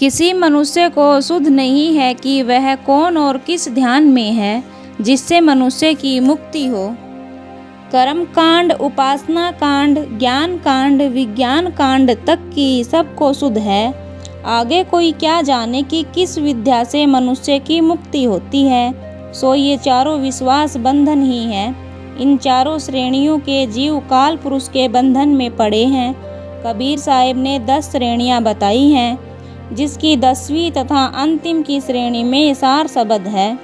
किसी मनुष्य को सुध नहीं है कि वह कौन और किस ध्यान में है जिससे मनुष्य की मुक्ति हो। कर्म कांड, उपासना कांड, ज्ञान कांड, विज्ञान कांड तक की सबको सुध है। आगे कोई क्या जाने कि किस विद्या से मनुष्य की मुक्ति होती है। सो ये चारों विश्वास बंधन ही है। इन चारों श्रेणियों के जीव काल पुरुष के बंधन में पड़े हैं। कबीर साहिब ने 10 श्रेणियां बताई हैं, जिसकी 10वीं तथा अंतिम की श्रेणी में सार शब्द है।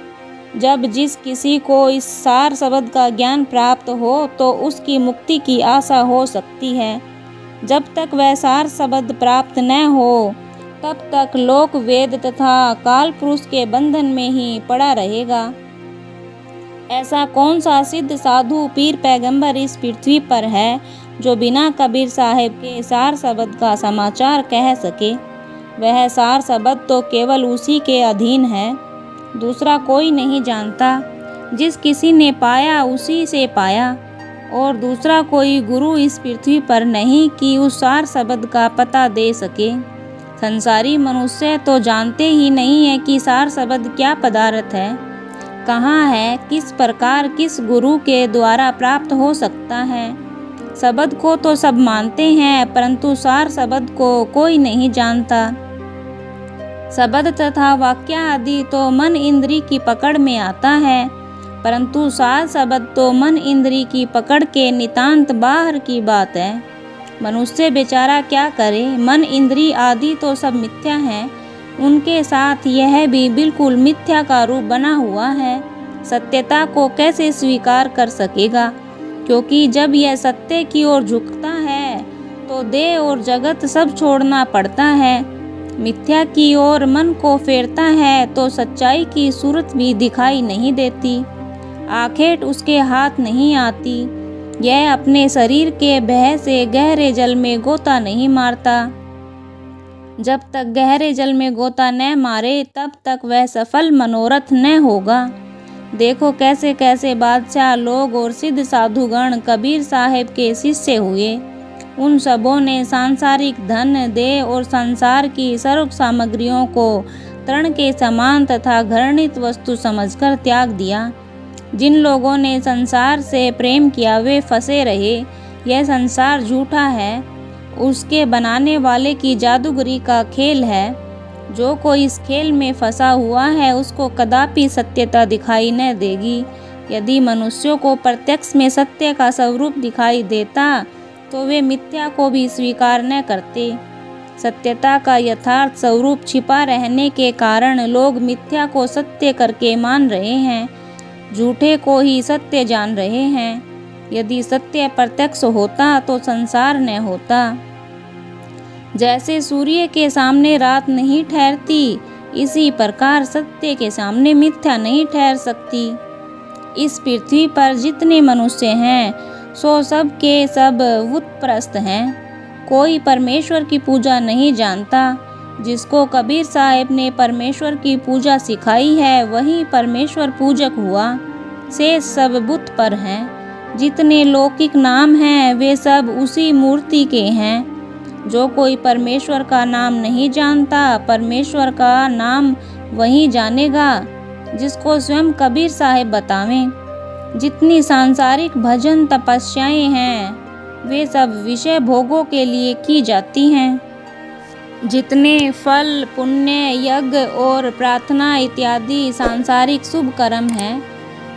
जब जिस किसी को इस सार शब्द का ज्ञान प्राप्त हो तो उसकी मुक्ति की आशा हो सकती है। जब तक वह सार शब्द प्राप्त न हो तब तक लोक वेद तथा काल पुरुष के बंधन में ही पड़ा रहेगा। ऐसा कौन सा सिद्ध साधु पीर पैगंबर इस पृथ्वी पर है जो बिना कबीर साहिब के सार शब्द का समाचार कह सके। वह सार शब्द तो केवल उसी के अधीन है, दूसरा कोई नहीं जानता। जिस किसी ने पाया उसी से पाया, और दूसरा कोई गुरु इस पृथ्वी पर नहीं कि उस सार शब्द का पता दे सके। संसारी मनुष्य तो जानते ही नहीं है कि सार शब्द क्या पदार्थ है, कहाँ है, किस प्रकार किस गुरु के द्वारा प्राप्त हो सकता है। शब्द को तो सब मानते हैं, परंतु सार शब्द को कोई नहीं जानता। शब्द तथा वाक्य आदि तो मन इंद्री की पकड़ में आता है, परंतु सार शब्द तो मन इंद्री की पकड़ के नितांत बाहर की बात है। मनुष्य बेचारा क्या करे, मन इंद्री आदि तो सब मिथ्या हैं, उनके साथ यह भी बिल्कुल मिथ्या का रूप बना हुआ है। सत्यता को कैसे स्वीकार कर सकेगा, क्योंकि जब यह सत्य की ओर झुकता है तो देह और जगत सब छोड़ना पड़ता है। मिथ्या की ओर मन को फेरता है तो सच्चाई की सूरत भी दिखाई नहीं देती, आखेट उसके हाथ नहीं आती। यह अपने शरीर के भय से गहरे जल में गोता नहीं मारता। जब तक गहरे जल में गोता न मारे तब तक वह सफल मनोरथ न होगा। देखो कैसे कैसे बादशाह लोग और सिद्ध साधुगण कबीर साहिब के शिष्य हुए। उन सबों ने सांसारिक धन, देह और संसार की सर्व सामग्रियों को तृण के समान तथा घृणित वस्तु समझकर त्याग दिया। जिन लोगों ने संसार से प्रेम किया वे फंसे रहे। यह संसार झूठा है, उसके बनाने वाले की जादूगरी का खेल है। जो कोई इस खेल में फंसा हुआ है उसको कदापि सत्यता दिखाई न देगी। यदि मनुष्यों को प्रत्यक्ष में सत्य का स्वरूप दिखाई देता तो वे मिथ्या को भी स्वीकार न करते। सत्यता का यथार्थ स्वरूप छिपा रहने के कारण लोग मिथ्या को सत्य करके मान रहे हैं, झूठे को ही सत्य जान रहे हैं। यदि सत्य प्रत्यक्ष होता तो संसार न होता। जैसे सूर्य के सामने रात नहीं ठहरती, इसी प्रकार सत्य के सामने मिथ्या नहीं ठहर सकती। इस पृथ्वी पर जितने मनुष्य हैं सो सब के सब बुतप्रस्त हैं। कोई परमेश्वर की पूजा नहीं जानता। जिसको कबीर साहिब ने परमेश्वर की पूजा सिखाई है वही परमेश्वर पूजक हुआ। शेष सब बुत पर हैं। जितने लौकिक नाम हैं वे सब उसी मूर्ति के हैं। जो कोई परमेश्वर का नाम नहीं जानता, परमेश्वर का नाम वही जानेगा जिसको स्वयं कबीर साहिब बतावें। जितनी सांसारिक भजन तपस्याएं हैं वे सब विषय भोगों के लिए की जाती हैं। जितने फल, पुण्य, यज्ञ और प्रार्थना इत्यादि सांसारिक शुभ कर्म हैं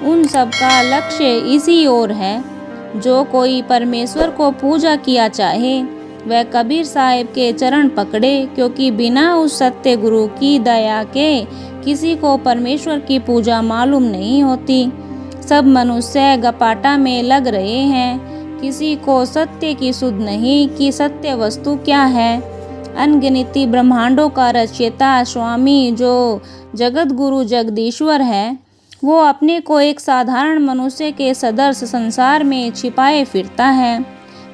उन सब का लक्ष्य इसी ओर है। जो कोई परमेश्वर को पूजा किया चाहे वह कबीर साहिब के चरण पकड़े, क्योंकि बिना उस सत्य गुरु की दया के किसी को परमेश्वर की पूजा मालूम नहीं होती। सब मनुष्य गपाटा में लग रहे हैं, किसी को सत्य की सुध नहीं कि सत्य वस्तु क्या है। अनगिनती ब्रह्मांडों का रचयिता स्वामी जो जगत गुरु जगदीश्वर है, वो अपने को एक साधारण मनुष्य के सदर्श संसार में छिपाए फिरता है।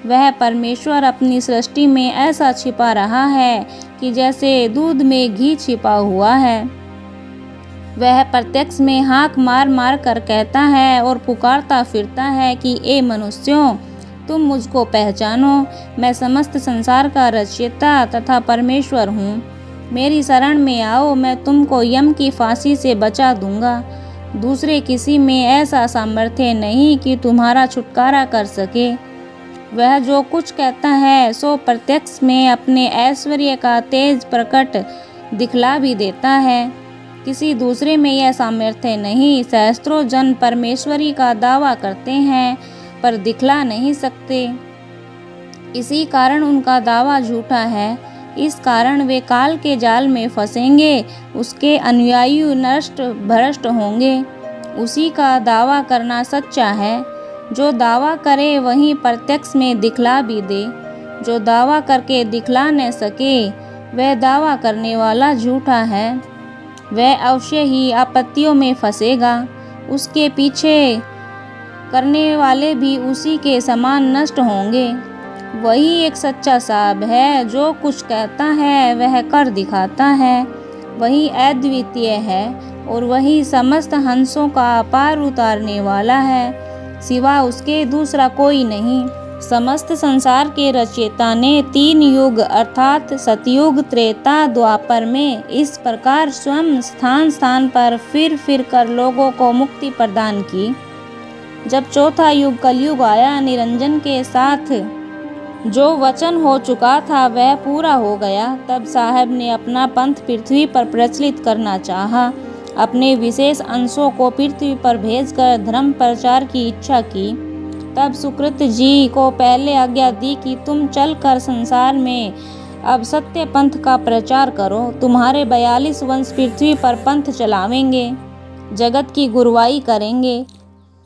वह परमेश्वर अपनी सृष्टि में ऐसा छिपा रहा है कि जैसे दूध में घी छिपा हुआ है। वह प्रत्यक्ष में हाँक मार मार कर कहता है और पुकारता फिरता है कि ए मनुष्यों, तुम मुझको पहचानो, मैं समस्त संसार का रचयिता तथा परमेश्वर हूँ। मेरी शरण में आओ, मैं तुमको यम की फांसी से बचा दूंगा। दूसरे किसी में ऐसा सामर्थ्य नहीं कि तुम्हारा छुटकारा कर सके। वह जो कुछ कहता है सो प्रत्यक्ष में अपने ऐश्वर्य का तेज प्रकट दिखला भी देता है। किसी दूसरे में यह सामर्थ्य नहीं। सहस्त्रों जन परमेश्वरी का दावा करते हैं पर दिखला नहीं सकते। इसी कारण उनका दावा झूठा है। इस कारण वे काल के जाल में फंसेंगे, उसके अनुयायी नष्ट भ्रष्ट होंगे। उसी का दावा करना सच्चा है। जो दावा करे वही प्रत्यक्ष में दिखला भी दे। जो दावा करके दिखला न सके वह दावा करने वाला झूठा है। वह अवश्य ही आपत्तियों में फंसेगा। उसके पीछे करने वाले भी उसी के समान नष्ट होंगे। वही एक सच्चा साहब है। जो कुछ कहता है वह कर दिखाता है। वही अद्वितीय है और वही समस्त हंसों का पार उतारने वाला है। सिवा उसके दूसरा कोई नहीं। समस्त संसार के रचयिता ने 3 युग अर्थात सतयुग, त्रेता, द्वापर में इस प्रकार स्वयं स्थान स्थान पर फिर कर लोगों को मुक्ति प्रदान की। जब चौथा युग कलयुग आया, निरंजन के साथ जो वचन हो चुका था वह पूरा हो गया। तब साहब ने अपना पंथ पृथ्वी पर प्रचलित करना चाहा। अपने विशेष अंशों को पृथ्वी पर भेजकर धर्म प्रचार की इच्छा की। तब सुकृत जी को पहले आज्ञा दी कि तुम चलकर संसार में अब सत्य पंथ का प्रचार करो। तुम्हारे 42 वंश पृथ्वी पर पंथ चलावेंगे, जगत की गुरुवाई करेंगे।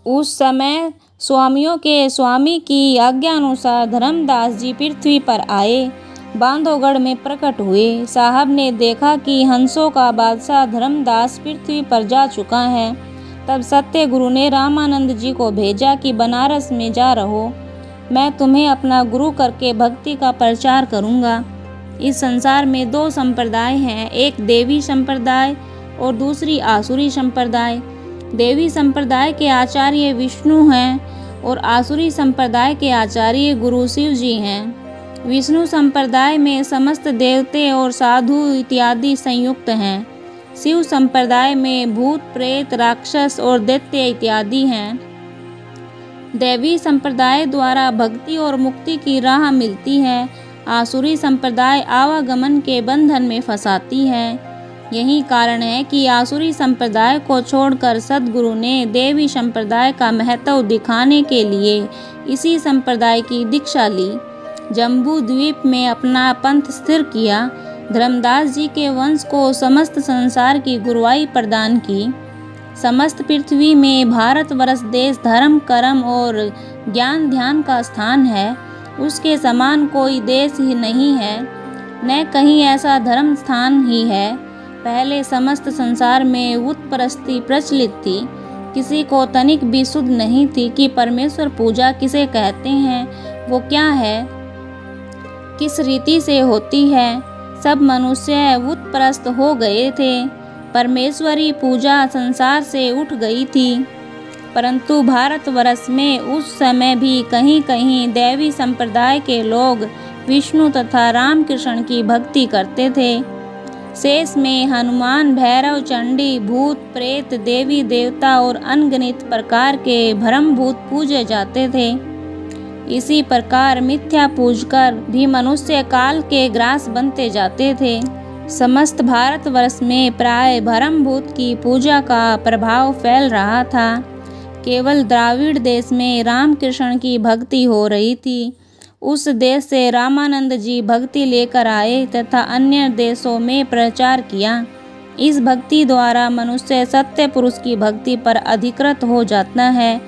उस समय स्वामियों के स्वामी की आज्ञा अनुसार धर्मदास जी पृथ्वी पर आए, बांधवगढ़ में प्रकट हुए। साहब ने देखा कि हंसों का बादशाह धर्मदास पृथ्वी पर जा चुका है। तब सत्य गुरु ने रामानंद जी को भेजा कि बनारस में जा रहो, मैं तुम्हें अपना गुरु करके भक्ति का प्रचार करूंगा। इस संसार में 2 संप्रदाय हैं, एक देवी संप्रदाय और दूसरी आसुरी संप्रदाय। देवी संप्रदाय के आचार्य विष्णु हैं और आसुरी संप्रदाय के आचार्य गुरु शिव जी हैं। विष्णु संप्रदाय में समस्त देवते और साधु इत्यादि संयुक्त हैं। शिव संप्रदाय में भूत, प्रेत, राक्षस और दैत्य इत्यादि हैं। देवी संप्रदाय द्वारा भक्ति और मुक्ति की राह मिलती है। आसुरी संप्रदाय आवागमन के बंधन में फंसाती है। यही कारण है कि आसुरी संप्रदाय को छोड़कर सद्गुरु ने देवी संप्रदाय का महत्व दिखाने के लिए इसी संप्रदाय की दीक्षा ली। जम्बू द्वीप में अपना पंथ स्थिर किया। धर्मदास जी के वंश को समस्त संसार की गुरुवाई प्रदान की। समस्त पृथ्वी में भारतवर्ष देश धर्म, कर्म और ज्ञान ध्यान का स्थान है। उसके समान कोई देश ही नहीं है, न कहीं ऐसा धर्म स्थान ही है। पहले समस्त संसार में उत्परस्ती प्रचलित थी। किसी को तनिक भी सुध नहीं थी कि परमेश्वर पूजा किसे कहते हैं, वो क्या है, किस रीति से होती है। सब मनुष्य उत्परस्त हो गए थे। परमेश्वरी पूजा संसार से उठ गई थी। परंतु भारतवर्ष में उस समय भी कहीं कहीं देवी संप्रदाय के लोग विष्णु तथा रामकृष्ण की भक्ति करते थे। शेष में हनुमान, भैरव, चंडी, भूत, प्रेत, देवी देवता और अनगिनत प्रकार के भ्रमभूत पूजे जाते थे। इसी प्रकार मिथ्या पूजकर भी मनुष्य काल के ग्रास बनते जाते थे। समस्त भारतवर्ष में प्राय भ्रमभूत की पूजा का प्रभाव फैल रहा था। केवल द्राविड़ देश में रामकृष्ण की भक्ति हो रही थी। उस देश से रामानंद जी भक्ति लेकर आए तथा अन्य देशों में प्रचार किया। इस भक्ति द्वारा मनुष्य सत्य पुरुष की भक्ति पर अधिकृत हो जाता है।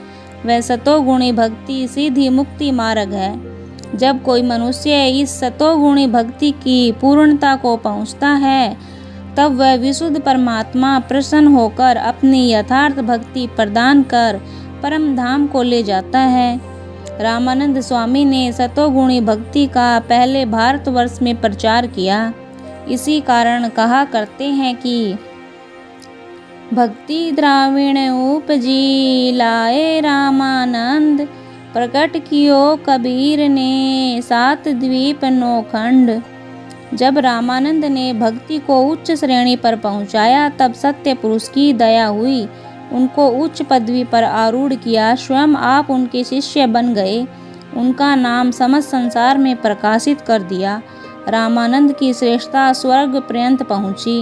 वह सतोगुणी भक्ति सीधी मुक्ति मार्ग है। जब कोई मनुष्य इस सतोगुणी भक्ति की पूर्णता को पहुँचता है तब वह विशुद्ध परमात्मा प्रसन्न होकर अपनी यथार्थ भक्ति प्रदान कर परम धाम को ले जाता है। रामानंद स्वामी ने सतोगुणी भक्ति का पहले भारतवर्ष में प्रचार किया। इसी कारण कहा करते हैं कि भक्ति द्राविण उपजी लाए रामानंद, प्रकट कियो कबीर ने 7 द्वीप 9 खंड। जब रामानंद ने भक्ति को उच्च श्रेणी पर पहुंचाया, तब सत्य पुरुष की दया हुई, उनको उच्च पदवी पर आरूढ़ किया। स्वयं आप उनके शिष्य बन गए, उनका नाम समस्त संसार में प्रकाशित कर दिया। रामानंद की श्रेष्ठता स्वर्ग पर्यंत पहुंची।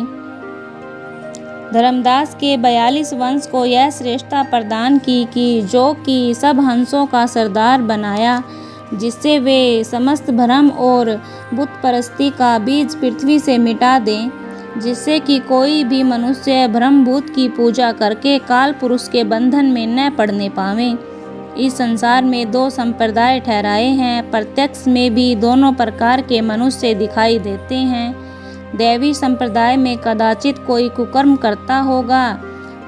धर्मदास के 42 वंश को यह श्रेष्ठता प्रदान की कि जो कि सब हंसों का सरदार बनाया, जिससे वे समस्त भ्रम और बुत परस्ती का बीज पृथ्वी से मिटा दें, जिससे कि कोई भी मनुष्य ब्रह्मभूत की पूजा करके काल पुरुष के बंधन में न पड़ने पावे। इस संसार में 2 संप्रदाय ठहराए हैं। प्रत्यक्ष में भी दोनों प्रकार के मनुष्य दिखाई देते हैं। दैवी संप्रदाय में कदाचित कोई कुकर्म करता होगा,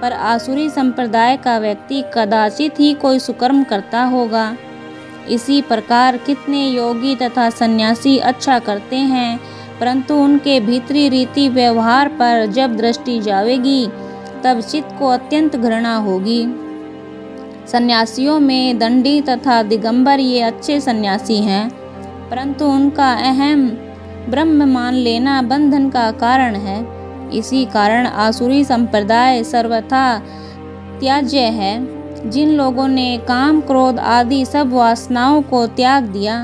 पर आसुरी संप्रदाय का व्यक्ति कदाचित ही कोई सुकर्म करता होगा। इसी प्रकार कितने योगी तथा सन्यासी अच्छा करते हैं, परंतु उनके भीतरी रीति व्यवहार पर जब दृष्टि जाएगी, तब चित्त को अत्यंत घृणा होगी। सन्यासियों में दंडी तथा दिगंबर ये अच्छे सन्यासी हैं, परंतु उनका अहम ब्रह्म मान लेना बंधन का कारण है। इसी कारण आसुरी संप्रदाय सर्वथा त्याज्य है। जिन लोगों ने काम, क्रोध आदि सब वासनाओं को त्याग दिया,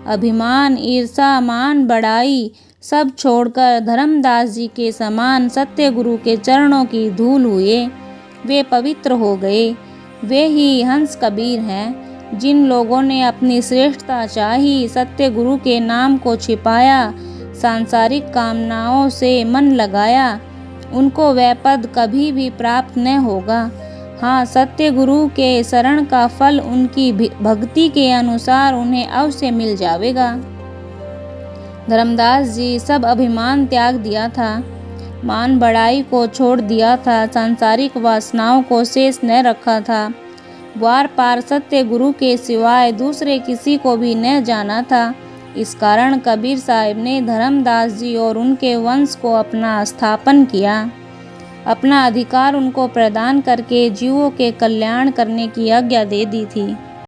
अभिमान, ईर्षा, मान, बड़ाई सब छोड़कर धर्मदास जी के समान सत्य गुरु के चरणों की धूल हुए, वे पवित्र हो गए। वे ही हंस कबीर हैं। जिन लोगों ने अपनी श्रेष्ठता चाही, सत्य गुरु के नाम को छिपाया, सांसारिक कामनाओं से मन लगाया, उनको वह पद कभी भी प्राप्त न होगा। हाँ, सत्य गुरु के शरण का फल उनकी भक्ति के अनुसार उन्हें अवश्य मिल जाएगा। धर्मदास जी सब अभिमान त्याग दिया था, मान बड़ाई को छोड़ दिया था, सांसारिक वासनाओं को शेष न रखा था, द्वार पार सत्य गुरु के सिवाय दूसरे किसी को भी न जाना था। इस कारण कबीर साहिब ने धर्मदास जी और उनके वंश को अपना स्थापन किया, अपना अधिकार उनको प्रदान करके जीवों के कल्याण करने की आज्ञा दे दी थी।